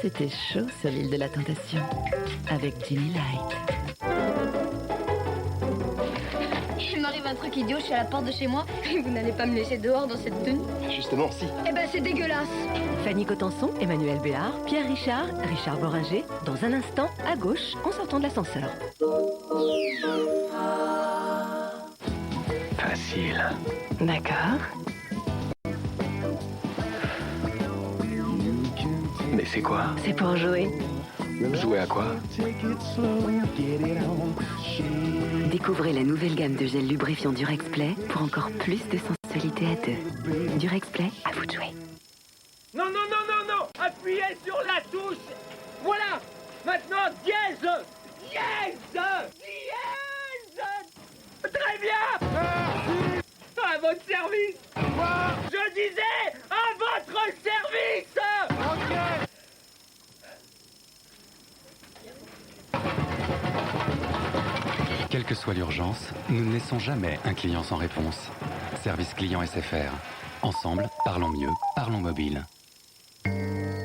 C'était chaud sur l'île de la Tentation avec Ginny Light. Il m'arrive un truc idiot, je suis à la porte de chez moi et vous n'allez pas me laisser dehors dans cette tenue. Justement, si. Eh ben c'est dégueulasse. Fanny Cotenson, Emmanuel Béard, Pierre Richard, Richard Boringer, dans un instant, à gauche, en sortant de l'ascenseur. Facile. D'accord. Mais c'est quoi? C'est pour jouer. Jouer à quoi? Découvrez la nouvelle gamme de gel lubrifiant Durex Play pour encore plus de sensualité à deux. Durex Play, à vous de jouer. Non, non, non, non, non! Appuyez sur la touche! Voilà! Maintenant, dièse! Dièse! Dièse! Très bien! À votre service! Je disais, à votre service! Quelle que soit l'urgence, nous ne laissons jamais un client sans réponse. Service client SFR. Ensemble, parlons mieux, parlons mobile.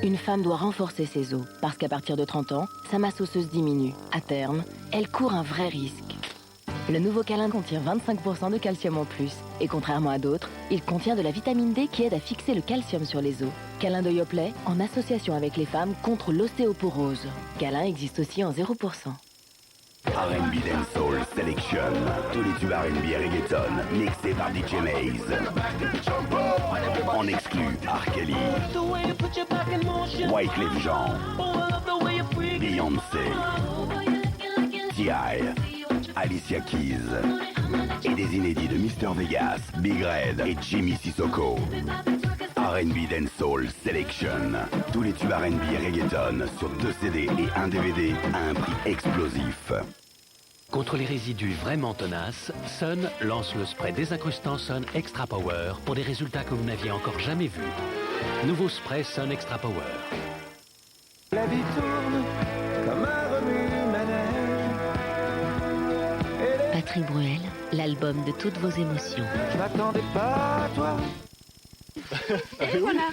Une femme doit renforcer ses os, parce qu'à partir de 30 ans, sa masse osseuse diminue. À terme, elle court un vrai risque. Le nouveau câlin contient 25% de calcium en plus. Et contrairement à d'autres, il contient de la vitamine D qui aide à fixer le calcium sur les os. Câlin de Yoplait, en association avec les femmes contre l'ostéoporose. Câlin existe aussi en 0%. R&B Dancehall Selection. Tous les tubes R&B et reggaeton mixés par DJ Maze. En exclu, R. Kelly, Wyclef Jean, Beyoncé, T.I., Alicia Keys et des inédits de Mr. Vegas, Big Red et Jimmy Sissoko. R&B Dancehall Selection. Tous les tubes R&B et reggaeton sur 2 CD et 1 DVD à un prix explosif. Contre les résidus vraiment tenaces, Sun lance le spray désincrustant Sun Extra Power pour des résultats que vous n'aviez encore jamais vus. Nouveau spray Sun Extra Power. La vie tourne comme un remue-manège. Patrick Bruel, l'album de toutes vos émotions. Je m'attendais pas à toi. Et voilà.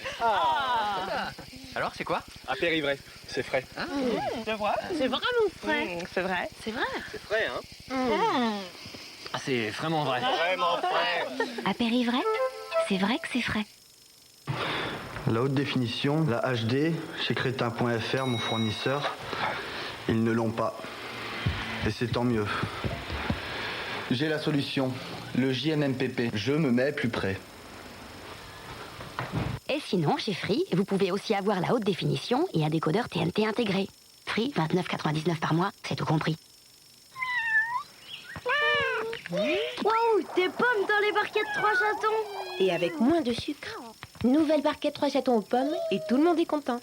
Alors, c'est quoi? Apérivré, c'est frais. C'est vrai. C'est vraiment frais. C'est vrai. C'est vrai. C'est frais, hein? Ah, c'est vraiment vrai. Vraiment frais. Apérivrai, c'est vrai que c'est frais. La haute définition, la HD, chez Crétin.fr, mon fournisseur, ils ne l'ont pas. Et c'est tant mieux. J'ai la solution, le JMMPP. Je me mets plus près. Et sinon, chez Free, vous pouvez aussi avoir la haute définition et un décodeur TNT intégré. Free, 29,99 par mois, c'est tout compris. Waouh, des pommes dans les barquettes 3 chatons. Et avec moins de sucre. Nouvelle barquette 3 chatons aux pommes et tout le monde est content.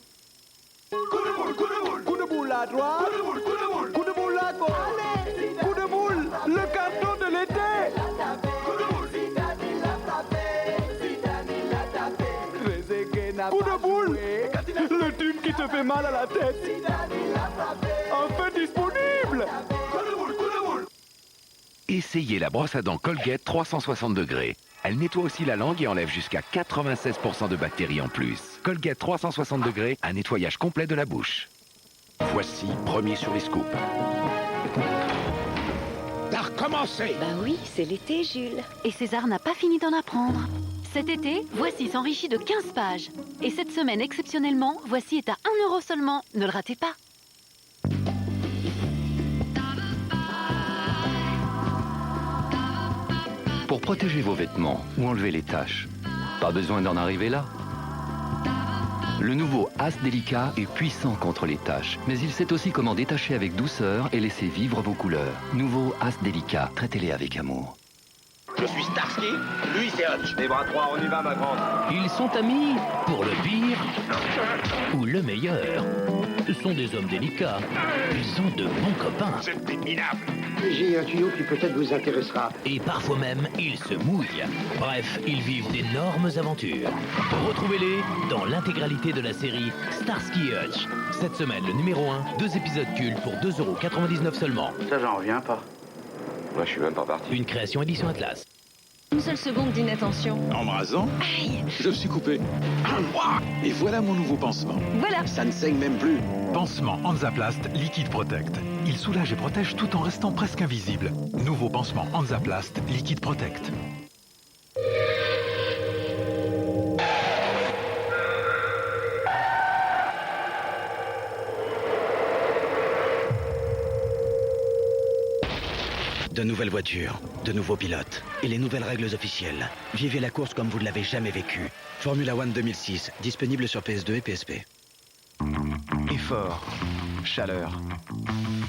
Coup de boule à droite. Coup de boule à gauche. Coup de boule, le carton de l'été. Coup de boule, le tube qui te fait mal à la tête. Enfin disponible. Essayez la brosse à dents Colgate 360 degrés. Elle nettoie aussi la langue et enlève jusqu'à 96% de bactéries en plus. Colgate 360 degrés, un nettoyage complet de la bouche. Voici premier sur les scoops. T'as recommencé. Bah oui, c'est l'été, Jules. Et César n'a pas fini d'en apprendre. Cet été, Voici s'enrichit de 15 pages. Et cette semaine, exceptionnellement, Voici est à 1 € seulement. Ne le ratez pas. Pour protéger vos vêtements ou enlever les taches, pas besoin d'en arriver là. Le nouveau As Delica est puissant contre les taches, mais il sait aussi comment détacher avec douceur et laisser vivre vos couleurs. Nouveau As Delica, traitez-les avec amour. Je suis Starsky, lui c'est Hutch. Les bras droits, on y va ma grande. Ils sont amis pour le pire ou le meilleur. Ce sont des hommes délicats. Ils sont de bons copains. C'est minable. J'ai un tuyau qui peut-être vous intéressera. Et parfois même, ils se mouillent. Bref, ils vivent d'énormes aventures. Retrouvez-les dans l'intégralité de la série Starsky et Hutch. Cette semaine, le numéro 1, 2 épisodes cultes pour 2,99 € seulement. Ça, j'en reviens pas. Moi, je suis même pas parti. Une création édition Atlas. Une seule seconde d'inattention. Embrasant, je me suis coupé. Et voilà mon nouveau pansement. Voilà. Ça ne saigne même plus. Pansement Hansaplast Liquid Protect. Il soulage et protège tout en restant presque invisible. Nouveau pansement Hansaplast Liquid Protect. De nouvelles voitures, de nouveaux pilotes et les nouvelles règles officielles. Vivez la course comme vous ne l'avez jamais vécue. Formula One 2006, disponible sur PS2 et PSP. Effort, chaleur.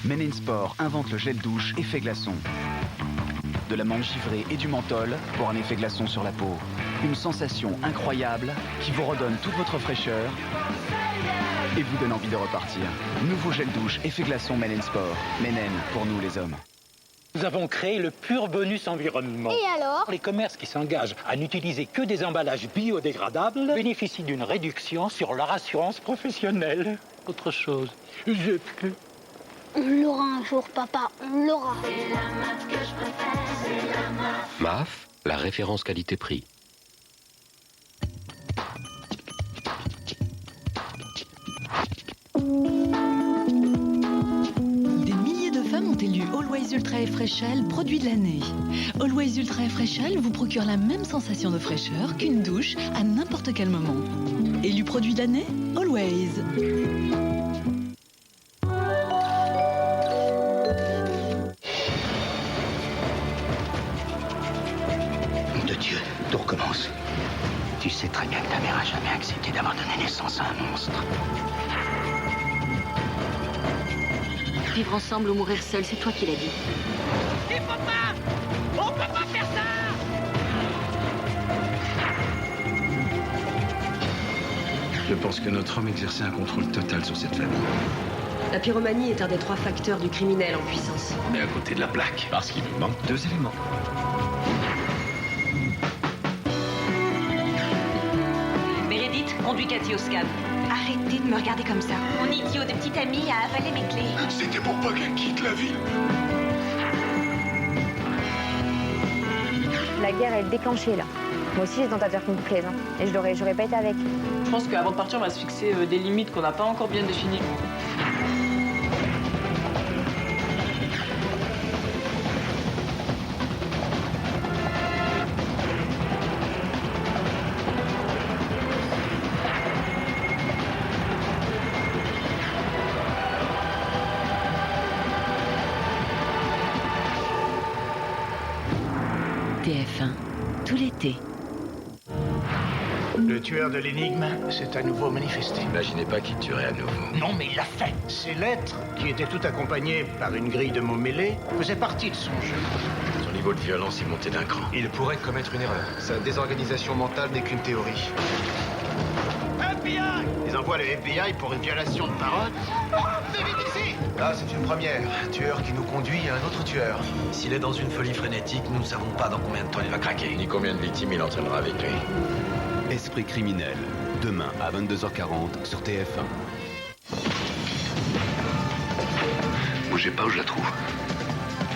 Men in Sport invente le gel douche effet glaçon. De la menthe givrée et du menthol pour un effet glaçon sur la peau. Une sensation incroyable qui vous redonne toute votre fraîcheur et vous donne envie de repartir. Nouveau gel douche effet glaçon Men in Sport. Menen pour nous les hommes. Nous avons créé le Pur Bonus Environnement. Et alors? Les commerces qui s'engagent à n'utiliser que des emballages biodégradables bénéficient d'une réduction sur leur assurance professionnelle. Autre chose, j'ai plus. On l'aura un jour, papa, on l'aura. MAF, la référence qualité-prix. Ont élu Always Ultra Air Freshnel produit de l'année. Always Ultra Air Freshnel vous procure la même sensation de fraîcheur qu'une douche à n'importe quel moment. Élu produit de l'année, Always. De Dieu, tout recommence. Tu sais très bien que ta mère a jamais accepté d'avoir donné naissance à un monstre. Vivre ensemble ou mourir seul, c'est toi qui l'as dit. Il faut pas! On peut pas faire ça! Je pense que notre homme exerçait un contrôle total sur cette famille. La pyromanie est un des 3 facteurs du criminel en puissance. Mais à côté de la plaque, parce qu'il nous manque 2 éléments. Meredith, conduis Cathy au scan. Arrêtez de me regarder comme ça. Mon idiot de petite amie a avalé mes clés. C'était pour pas qu'elle quitte la ville. La guerre est déclenchée là. Moi aussi j'ai tenté de faire qu'on me plaise, hein. Et j'aurais pas été avec. Je pense qu'avant de partir, on va se fixer des limites qu'on n'a pas encore bien définies. TF1, tout l'été. Le tueur de l'énigme s'est à nouveau manifesté. Imaginez pas qu'il tuerait à nouveau. Non, mais il l'a fait. Ces lettres, qui étaient toutes accompagnées par une grille de mots mêlés, faisaient partie de son jeu. Son niveau de violence est monté d'un cran. Il pourrait commettre une erreur. Sa désorganisation mentale n'est qu'une théorie. FBI! Ils envoient le FBI pour une violation de parole. C'est vite ici! Là, c'est une première. Tueur qui nous conduit à un autre tueur. S'il est dans une folie frénétique, nous ne savons pas dans combien de temps il va craquer. Ni combien de victimes il entraînera avec lui. Esprit criminel, demain à 22h40 sur TF1. Bougez pas où je la trouve.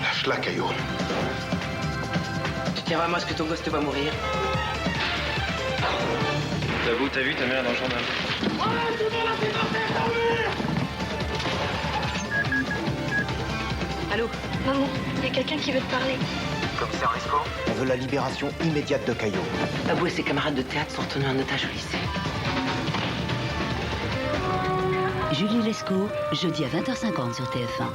Lâche-la, Caillou. Tu tiens vraiment à ce que ton gosse te va mourir? T'avoues, t'as vu ta mère dans le journal. Allô? Maman, il y a quelqu'un qui veut te parler. Commissaire Lescaut, on veut la libération immédiate de Caillou. Abou et ses camarades de théâtre sont retenus en otage au lycée. Julie Lescaut, jeudi à 20h50 sur TF1.